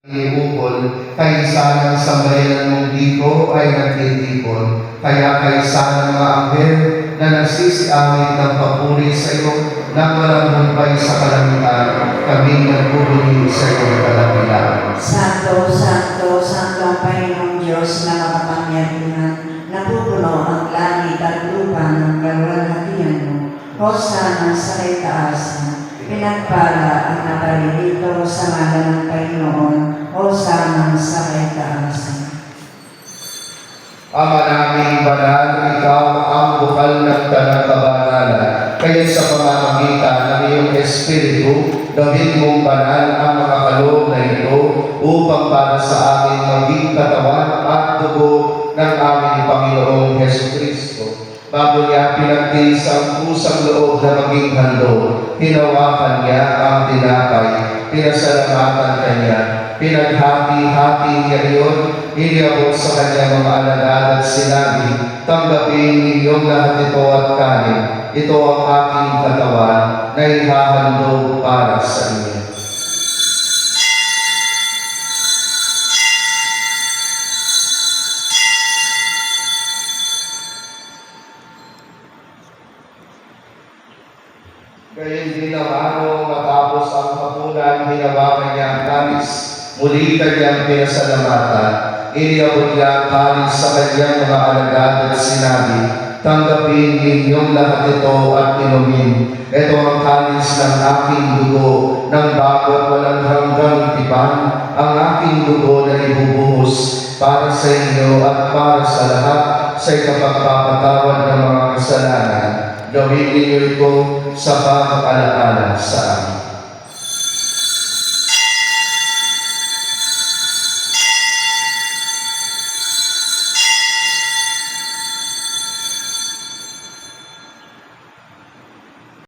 Iukol, kaysa ng sambayanan mong dito ay nagtitipon, kaya kaysa ng mga anghel na nagsisiawit ng papuri sa iyo, nang walang humpay sa kalangitan, kami nagbubuli sa iyong kadakilaan. Santo, Santo, Santo ang Panginoong Diyos na makapangyarihan, napupuno ang langit at lupa ng kaluwalhatian mo. Hosana sa itaasan, pinagpala ang naparirito sa ngalan ng Panginoon. Hosana sa itaasan. Ama naming banal, ikaw ang bukal ng tanang kabanalan. Kaya sa pamamagitan ng iyong Espiritu, gawin mong banal ang mga kaloob na ito upang para sa amin maging katawan at dugo ng aming Panginoong Jesucristo. Bago niya pinagtiis ang pusang loob na maging handog, hinawakan niya ang tinapay, pinasalamatan kanya, pinaghati-hati niya iyon, iniabot sa kanya mga alagad at sinabi, tanggapin ninyong lahat ito at kanin. Ito ang aking katawan na ihahandog para sa inyo. Gayun din naman nung matapos ang hapunan, hinawakan niya ang kalis. Muli kanyang pinasalamatan. Iniabot niya ang kalis sa kanyang mga alagad at sinabi, tanggapin ninyong lahat ito at inumin. Ito ang kalis ng aking dugo, ng bago at walang hanggang tipan, ang aking dugo na ibubuhos para sa inyo at para sa lahat sa ikapagpapatawad ng mga kasalanan. Gawin ninyo ito sa pag-alaala sa amin.